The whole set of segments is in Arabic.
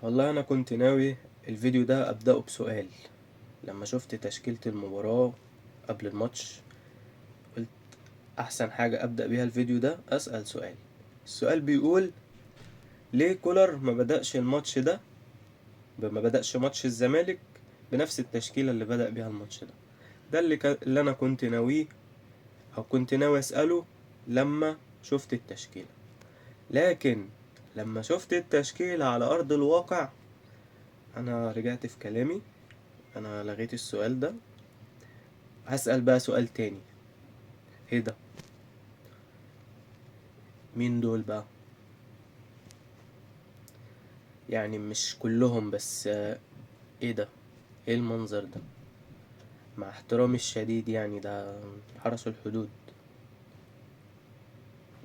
والله انا كنت ناوي الفيديو ده ابدأه بسؤال. لما شفت تشكيلة المباراة قبل الماتش قلت احسن حاجة ابدأ بيها الفيديو ده اسأل سؤال. السؤال بيقول: ليه كولر ما بدأش الماتش ده، ما بدأش ماتش الزمالك بنفس التشكيلة اللي بدأ بيها الماتش ده؟ ده اللي انا كنت ناويه، او كنت ناوي اسأله لما شفت التشكيلة. لكن لما شفت التشكيلة على ارض الواقع انا رجعت في كلامي. انا لغيت السؤال ده، هسأل بقى سؤال تاني. ايه ده؟ مين دول بقى؟ يعني مش كلهم بس ايه ده؟ ايه المنظر ده؟ مع احترامي الشديد يعني ده حرس الحدود.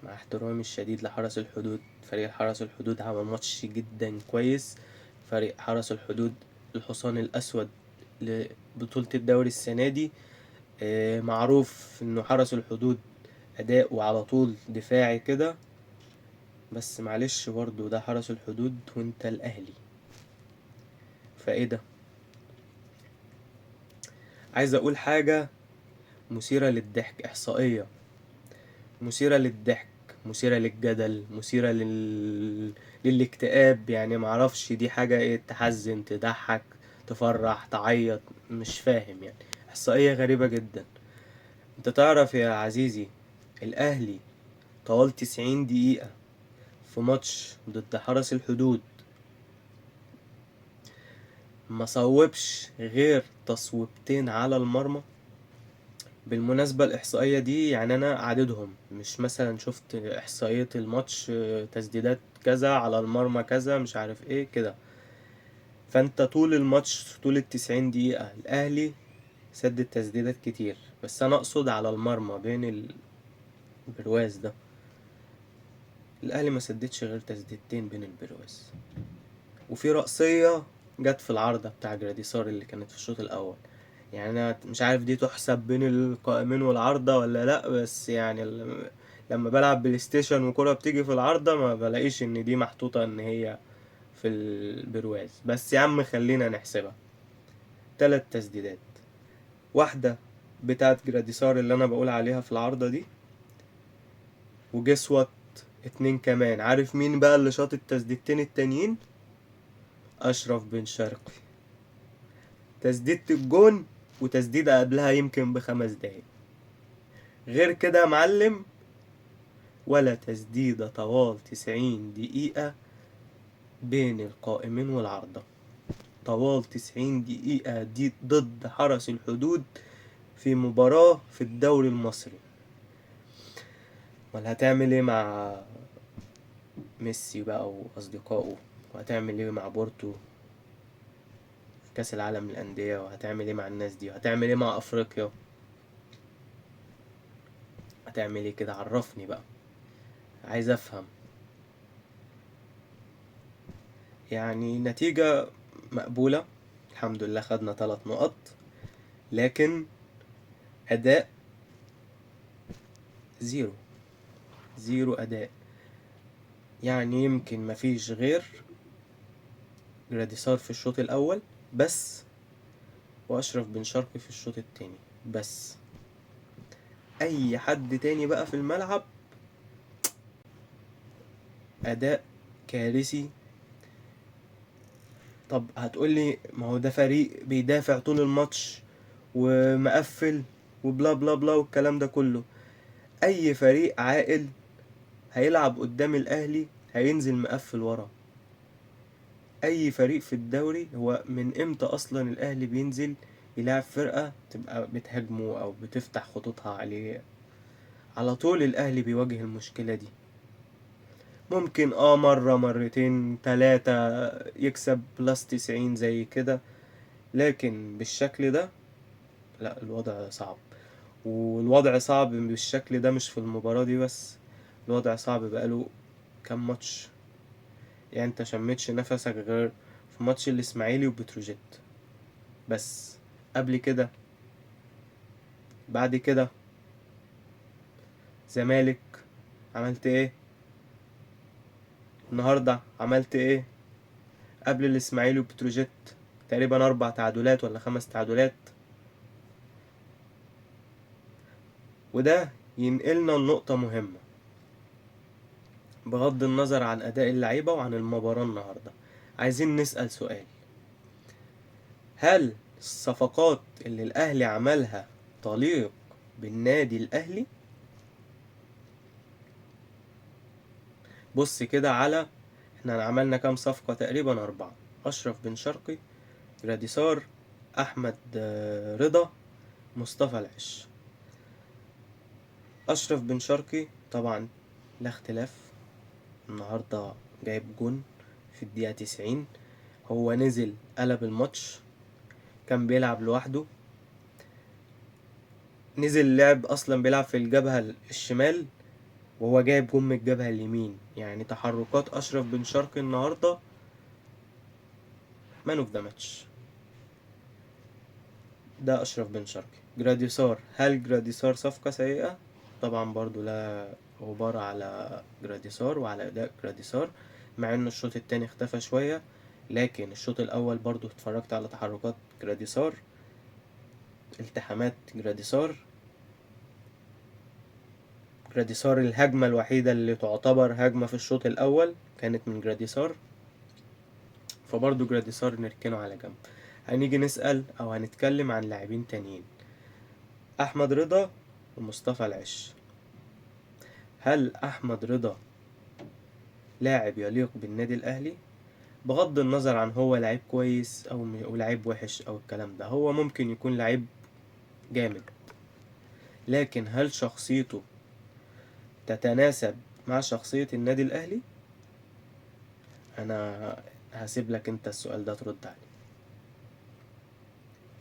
مع احترامي الشديد لحرس الحدود، فريق حرس الحدود عمل ماتش جدا كويس. فريق حرس الحدود الحصان الاسود لبطولة الدوري السنة دي. معروف انه حرس الحدود اداء وعلى طول دفاعي كده. بس معلش برضو ده حرس الحدود وانت الاهلي. فايه ده؟ عايز اقول حاجة مثيرة للضحك، احصائية مثيرة للضحك، مثيرة للجدل، للاكتئاب. يعني معرفش دي حاجة ايه، تحزن، تضحك، تفرح، تعيط، مش فاهم يعني. احصائية غريبة جدا. انت تعرف يا عزيزي، الاهلي طوال 90 دقيقة في ماتش ضد حرس الحدود ما صوبش غير تصويبتين على المرمى. بالمناسبة الإحصائية دي يعني أنا عددهم، مش مثلا شفت إحصائية الماتش تسديدات كذا على المرمى كذا مش عارف ايه كده. فأنت طول الماتش، طول التسعين دقيقة الأهلي سدد تسديدات كتير، بس أنا أقصد على المرمى بين البرواز ده. الأهلي ما سددش غير تسديدتين بين البرواز، وفي رأسية جت في العارضة بتاع جراديسار اللي كانت في الشوط الأول. يعني انا مش عارف دي تحسب بين القائمين والعارضة ولا لا، بس يعني لما بلعب بلاي ستيشن وكرة بتيجي في العارضة ما بلاقيش ان دي محطوطة ان هي في البرواز. بس يا عم خلينا نحسبها. 3 تسديدات، واحدة بتاعت جراديسار اللي انا بقول عليها في العارضة دي، وجسوت 2 كمان. عارف مين بقى اللي شاط التسديدتين التانيين؟ اشرف بن شرقي. تسديدة الجون وتسديدة قبلها يمكن ب5 دقايق. غير كده يا معلم ولا تسديدة طوال 90 دقيقة بين القائمين والعارضة. طوال 90 دقيقة دي ضد حرس الحدود في مباراة في الدوري المصري. ولا هتعمل ايه مع ميسي بقى وأصدقائه؟ وهتعمل ايه مع بورتو في كأس العالم للأندية؟ وهتعمل ايه مع الناس دي؟ وهتعمل ايه مع أفريقيا؟ هتعمل ايه كده؟ عرفني بقى، عايز أفهم. يعني نتيجة مقبولة، الحمد لله خدنا 3 نقط. لكن أداء زيرو، زيرو أداء. يعني يمكن مفيش غير جراديسار في الشوط الأول بس، وأشرف بن شرقي في الشوط التاني بس. أي حد تاني بقى في الملعب أداء كارثي. طب هتقولي ما هو ده فريق بيدافع طول الماتش ومقفل وبلا بلا بلا والكلام ده كله. أي فريق عاقل هيلعب قدام الأهلي هينزل مقفل ورا. اي فريق في الدوري، هو من امتى اصلا الاهلي بينزل يلعب فرقة تبقى بتهاجمه او بتفتح خطوطها عليه؟ على طول الاهلي بيواجه المشكلة دي. ممكن مرة مرتين 3 يكسب بلس 90 زي كده، لكن بالشكل ده لا، الوضع صعب. والوضع صعب بالشكل ده مش في المباراة دي بس، الوضع صعب بقاله كام ماتش. يعني انت شميتش نفسك غير في ماتش الاسماعيلي وبتروجيت بس. قبل كده، بعد كده، زمالك عملت ايه؟ النهارده عملت ايه؟ قبل الاسماعيلي وبتروجيت تقريبا 4 تعادلات ولا 5 تعادلات. وده ينقلنا لنقطة مهمة بغض النظر عن أداء اللعيبة وعن المباراة النهاردة. عايزين نسأل سؤال: هل الصفقات اللي الأهلي عملها تليق بالنادي الأهلي؟ بص كده على احنا عملنا كام صفقة، تقريبا 4: أشرف بن شرقي، جراديسار، أحمد رضا، مصطفى العش. أشرف بن شرقي طبعا لا اختلاف، النهاردة جايب جون في الدقيقة 90. هو نزل قلب الماتش، كان بيلعب لوحده، نزل لعب أصلا بيلعب في الجبهة الشمال وهو جايب جون من الجبهة اليمين. يعني تحركات أشرف بن شرقي النهاردة مان اوف ذا ماتش. ده أشرف بن شرقي. جراديسار، هل جراديسار صفقة سيئة؟ طبعا برضو لا غبار على جراديسار وعلى أداء جراديسار، مع إن الشوط التاني اختفى شوية، لكن الشوط الأول برضو اتفرجت على تحركات جراديسار، التحامات جراديسار. جراديسار الهجمة الوحيدة اللي تعتبر هجمة في الشوط الأول كانت من جراديسار، فبرضو جراديسار نركنه على جنب. هنيجي نسأل أو هنتكلم عن لاعبين تانيين: أحمد رضا ومصطفى العش. هل أحمد رضا لاعب يليق بالنادي الأهلي؟ بغض النظر عن هو لعيب كويس أو لعيب وحش أو الكلام ده، هو ممكن يكون لعيب جامد، لكن هل شخصيته تتناسب مع شخصية النادي الأهلي؟ أنا هسيب لك أنت السؤال ده ترد عليه.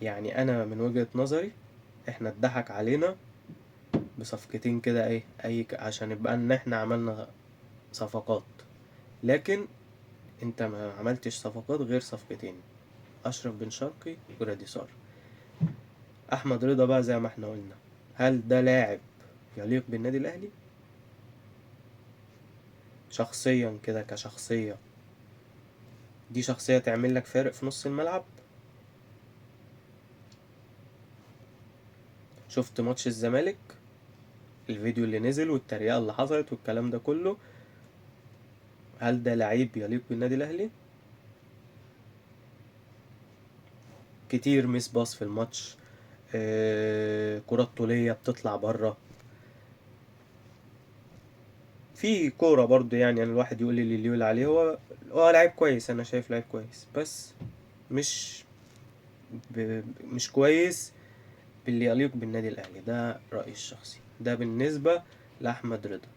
يعني أنا من وجهة نظري إحنا اتضحك علينا بصفقتين كده، عشان يبقى إن إحنا عملنا صفقات، لكن أنت ما عملتش صفقات غير صفقتين: أشرف بن شرقي وجراديسار. أحمد رضا بقى زي ما إحنا قلنا، هل ده لاعب يليق بالنادي الأهلي؟ شخصيا كده كشخصية، دي شخصية تعمل لك فارق في نص الملعب؟ شفت ماتش الزمالك، الفيديو اللي نزل والتريقة اللي حصلت والكلام ده كله، هل ده لعيب يليق بالنادي الأهلي؟ كتير ميس باص في الماتش، كرات طولية بتطلع بره، في كورة برضو. يعني أنا الواحد يقول اللي يقول عليه، هو لعيب كويس، أنا شايف لعيب كويس، بس مش مش كويس باللي يليق بالنادي الأهلي. ده رأيي الشخصي، ده بالنسبة لأحمد رضا.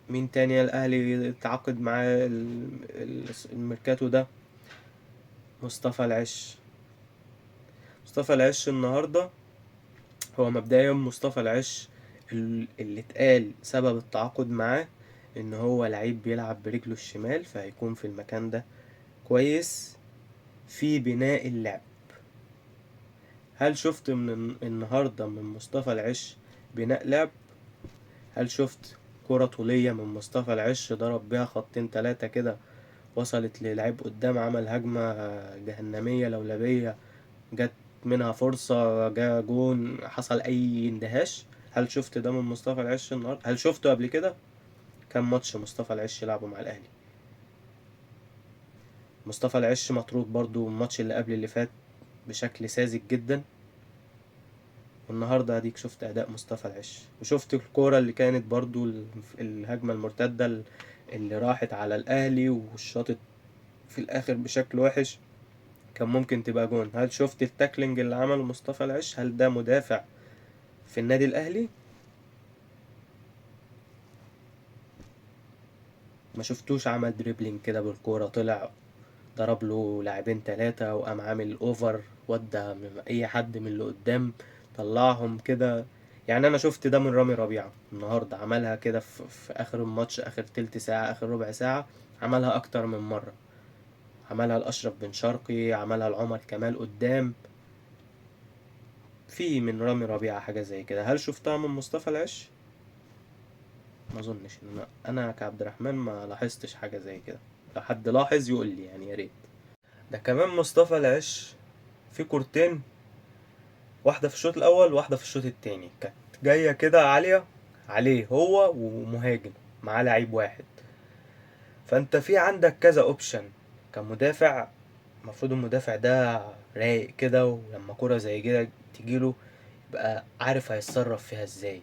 مين تاني الأهلي اتعاقد معاه الميركاتو ده؟ مصطفى العش. مصطفى العش النهاردة، هو مبدئيا مصطفى العش اللي اتقال سبب التعاقد معاه ان هو لعيب بيلعب برجله الشمال، فهيكون في المكان ده كويس في بناء اللعب. هل شفت من النهاردة من مصطفى العش بناء لعب؟ هل شفت كرة طولية من مصطفى العش ضرب بيها خطين 3 كده وصلت للعيب قدام، عمل هجمة جهنمية لولبية، جت منها فرصة، جا جون، حصل أي اندهاش؟ هل شفت ده من مصطفى العش النهاردة؟ هل شفته قبل كده؟ كم ماتش مصطفى العش لعبه مع الأهلي؟ مصطفى العش مطرود برضو الماتش اللي قبل اللي فات بشكل ساذج جدا، والنهاردة هديك شفت أداء مصطفى العش، وشفت الكورة اللي كانت برضو الهجمة المرتدة اللي راحت على الأهلي والشاطت في الآخر بشكل وحش، كان ممكن تبقى جون. هل شفت التاكلينج اللي عمله مصطفى العش؟ هل ده مدافع في النادي الأهلي؟ ما شفتوش عمل دريبلينج كده بالكورة، طلع ضرب له لاعبين 3 وقام عامل اوفر، ودى من اي حد من اللي قدام طلعهم كده. يعني انا شفت ده من رامي ربيعة النهاردة، عملها كده في اخر الماتش، اخر تلت ساعة، اخر ربع ساعة، عملها اكتر من مرة. عملها لاشرف بن شرقي، عملها لعمر كمال قدام، في من رامي ربيعة حاجة زي كده. هل شفتها من مصطفى العش؟ ما اظنش. انا كعبد الرحمن ما لاحظتش حاجة زي كده. لو حد لاحظ يقول لي، يعني يا ريت. ده كمان مصطفى العش في كورتين، واحدة في الشوط الأول واحدة في الشوط التاني، كانت جاية كده عالية عليه هو ومهاجم معاه لعيب واحد. فانت في عندك كذا اوبشن كمدافع. المفروض المدافع ده رايق كده، ولما كرة زي كده تجيله يبقى عارف هيتصرف فيها ازاي.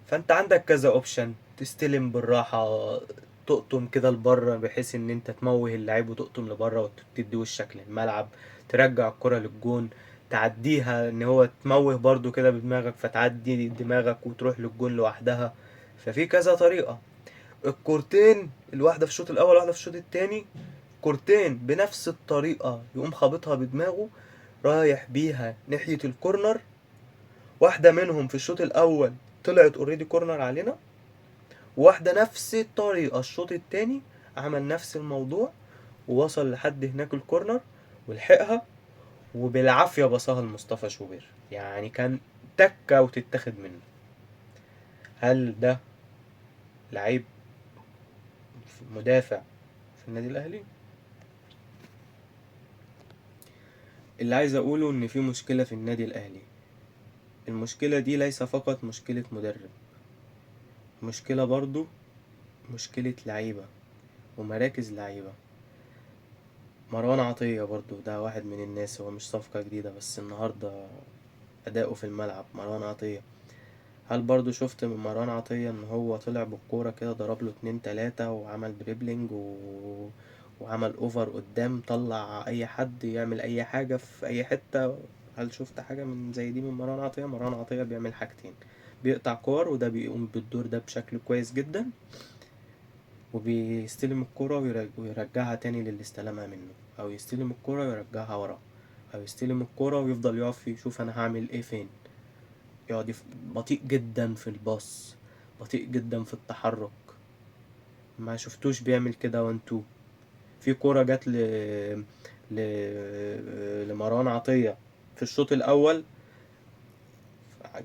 فانت عندك كذا اوبشن، تستلم بالراحة، تقطم كده لبره بحيث ان انت تموه اللعيب وتقطم لبره وتدي وشك للملعب، ترجع الكرة للجون، تعديها ان هو تموه برضو كده بدماغك فتعدي دماغك وتروح للجون لوحدها. ففي كذا طريقة. الكورتين الواحدة في الشوط الاول واحدة في الشوط التاني، كورتين بنفس الطريقة يقوم خابطها بدماغه رايح بيها ناحية الكورنر. واحدة منهم في الشوط الاول طلعت اوريدي كورنر علينا، وواحدة نفس الطريقة الشوط التاني عمل نفس الموضوع ووصل لحد هناك الكورنر ولحقها، وبالعافية بصاها لمصطفى شوبير، يعني كان تكة وتتاخد منه. هل ده لعيب مدافع في النادي الاهلي؟ اللي عايز اقوله ان في مشكلة في النادي الاهلي. المشكلة دي ليس فقط مشكلة مدرب، مشكلة برضو مشكلة لعيبة ومراكز لعيبة. مروان عطية برضو ده واحد من الناس، هو مش صفقة جديدة بس النهاردة أداؤه في الملعب. مروان عطية، هل برضو شفت من مروان عطية ان هو طلع بالكورة كده ضرب له 2 3 وعمل دريبلينج وعمل اوفر قدام، طلع اي حد يعمل اي حاجة في اي حتة؟ هل شفت حاجة من زي دي من مروان عطية؟ مروان عطية بيعمل حاجتين: بيقطع كور وده بيقوم بالدور ده بشكل كويس جدا، وبيستلم الكرة ويرجعها تاني للي استلمها منه، او يستلم الكرة ويرجعها ورا، او يستلم الكرة ويفضل يقف يشوف انا هعمل ايه فين. يقعد بطيء جدا في الباص، بطيء جدا في التحرك. ما شفتوش بيعمل كده وانتو. في كورة جت ل... لمروان عطية في الشوط الأول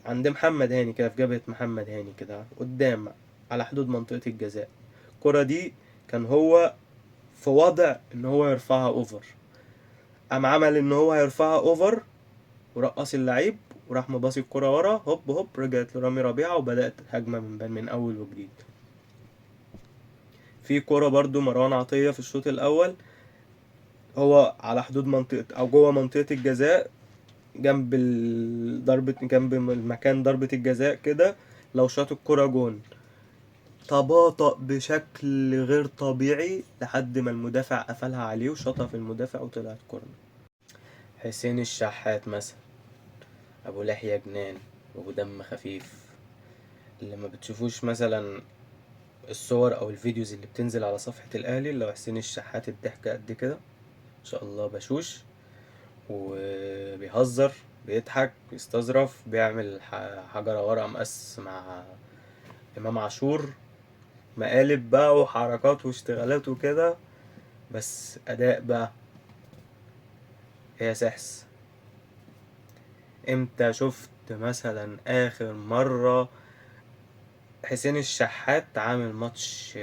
عند محمد هاني كده، في جبهة محمد هاني كده قدام على حدود منطقة الجزاء. الكورة دي كان هو في وضع ان هو يرفعها اوفر، قام عمل ان هو هيرفعها اوفر ورقص اللعيب وراح مباصي الكرة ورا، هوب هوب رجعت لرامي ربيعة وبدأت هجمة من أول وجديد. في كرة برضو مروان عطية في الشوط الأول هو على حدود منطقة أو جوه منطقة الجزاء، جنب ضربة، جنب مكان ضربة الجزاء كده، لو شاط الكرة جون. تباطأ بشكل غير طبيعي لحد ما المدافع قفلها عليه وشاطها في المدافع وطلعت كورنر. حسين الشحات مثلا، أبو لحية جنان وأبو دم خفيف، اللي ما بتشوفوش مثلا الصور أو الفيديوز اللي بتنزل على صفحة الأهلي، لو حسين الشحات الضحكة قد كده ما شاء الله، بشوش وبيهزر، بيضحك، بيستظرف، بيعمل حجر ورقة مقص مع إمام عاشور، مقالب بقى وحركات واشتغالات وكده. بس أداء بقى هي سحس. امتى شفت مثلا آخر مرة حسين الشحات عامل ماتش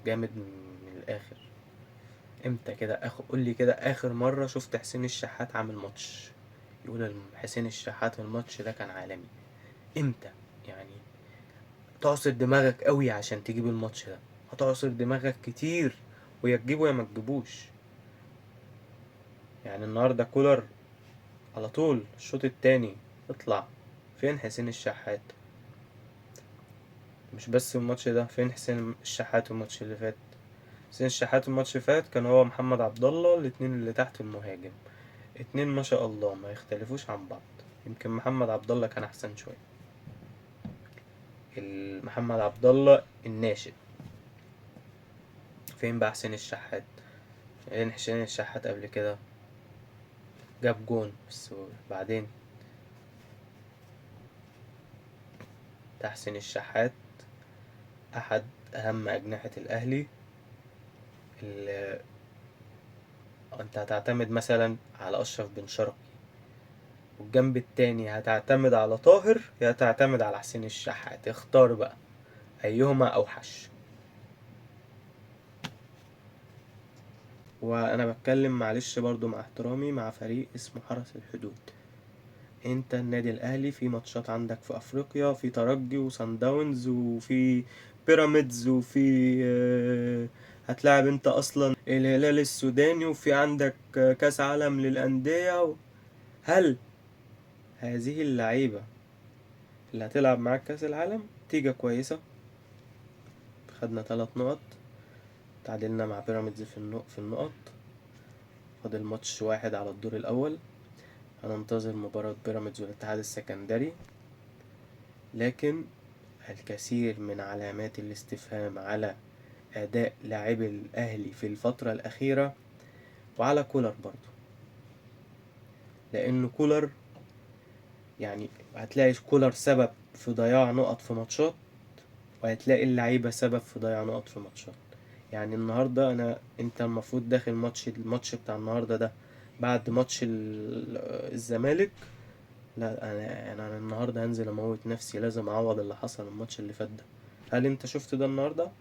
جامد من الآخر؟ امتى كده قولي كده آخر مرة شفت حسين الشحات عامل ماتش يقول حسين الشحات الماتش ده كان عالمي؟ امتى يعني؟ تعصر دماغك قوي عشان تجيب الماتش ده، هتعصر دماغك كتير ويا تجيبه يا ما تجيبوش. يعني النهارده كولر على طول الشوط التاني اطلع. فين حسين الشحات؟ مش بس الماتش ده، فين حسين الشحات الماتش اللي فات؟ حسين الشحات الماتش اللي فات كان هو محمد عبد الله الاتنين اللي تحت المهاجم، اتنين ما شاء الله ما يختلفوش عن بعض. يمكن محمد عبد الله كان احسن شويه، محمد عبد الله الناشئ. فين بقى حسين الشحات؟ فين حسين الشحات قبل كده؟ جاب جون بس بعدين. حسين الشحات احد اهم اجنحة الاهلي، اللي انت هتعتمد مثلا على اشرف بن شرقي، والجنب التاني هتعتمد على طاهر يا هتعتمد على حسين الشحات، اختار بقى ايهما اوحش. وانا بتكلم معلش برضو مع احترامي مع فريق اسمه حرس الحدود. انت النادي الاهلي في ماتشات عندك في افريقيا، في ترجي وصن داونز وفي بيراميدز وفي هتلاعب انت اصلا الهلال السوداني، وفي عندك كاس عالم للانديه. هل هذه اللعيبه اللي هتلعب معاك كاس العالم تيجة كويسه؟ خدنا 3 نقط، تعادلنا مع بيراميدز في النقط، فاضل ماتش واحد على الدور الاول، هننتظر مباراة بيراميدز والاتحاد السكندري. لكن الكثير من علامات الاستفهام على أداء لاعبي الأهلي في الفترة الأخيرة، وعلى كولر برضو، لأن كولر يعني هتلاقي كولر سبب في ضياع نقط في ماتشات، وهتلاقي اللعيبة سبب في ضياع نقط في ماتشات. يعني النهاردة انت المفروض داخل الماتش بتاع النهاردة ده بعد ماتش الزمالك، لا انا النهارده هنزل اموت نفسي، لازم اعوض اللي حصل الماتش اللي فات ده. هل انت شفت ده النهارده؟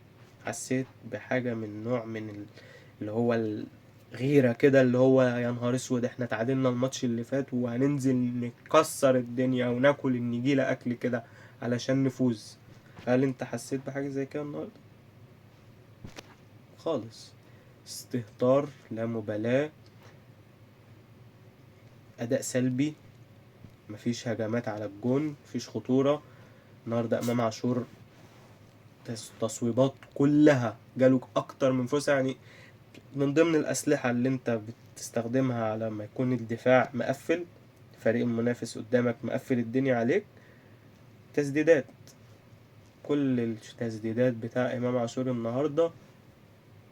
حسيت بحاجه من نوع من اللي هو الغيره كده، اللي هو يا نهار اسود احنا تعادلنا الماتش اللي فات وهننزل نكسر الدنيا وناكل النجيله اكل كده علشان نفوز؟ هل انت حسيت بحاجه زي كده النهارده؟ خالص. استهتار، لا مبالاه، اداء سلبي، مفيش هجمات على الجون، مفيش خطوره. النهارده امام عاشور تصويبات كلها جاله اكتر من فرصة. يعني من ضمن الاسلحة اللي انت بتستخدمها لما يكون الدفاع مقفل، فريق المنافس قدامك مقفل الدنيا عليك، تسديدات. كل التسديدات بتاع امام عاشور النهاردة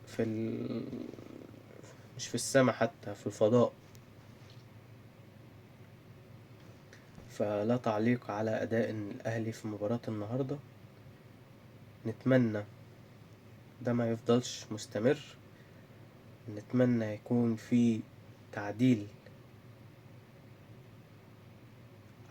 في مش في السماء، حتى في الفضاء. فلا تعليق على اداء الاهلي في مباراة النهاردة. نتمنى ده ما يفضلش مستمر، نتمنى يكون في تعديل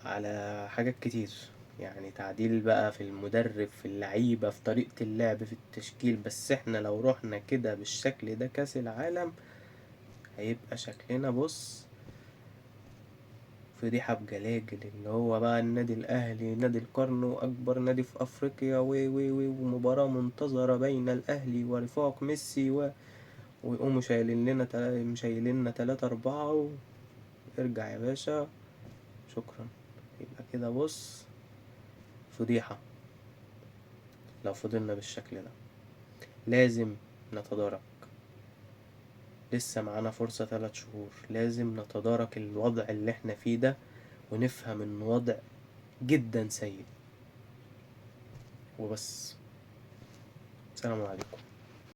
على حاجات كتير. يعني تعديل بقى في المدرب، في اللعيبة، في طريقة اللعب، في التشكيل. بس احنا لو رحنا كده بالشكل ده كاس العالم، هيبقى شكلنا بص فضيحة بجلاجل. اللي هو بقى النادي الأهلي نادي القرن وأكبر نادي في أفريقيا ومباراة منتظرة بين الأهلي ورفاق ميسي ويقوموا شايلين لنا 3-4 ارجع يا باشا، شكرا. يبقى كده بص فضيحة لو فضلنا بالشكل ده. لازم نتدارك، لسه معانا فرصة 3 شهور، لازم نتدارك الوضع اللي احنا فيه ده ونفهم انه وضع جدا سيء. وبس. سلام عليكم.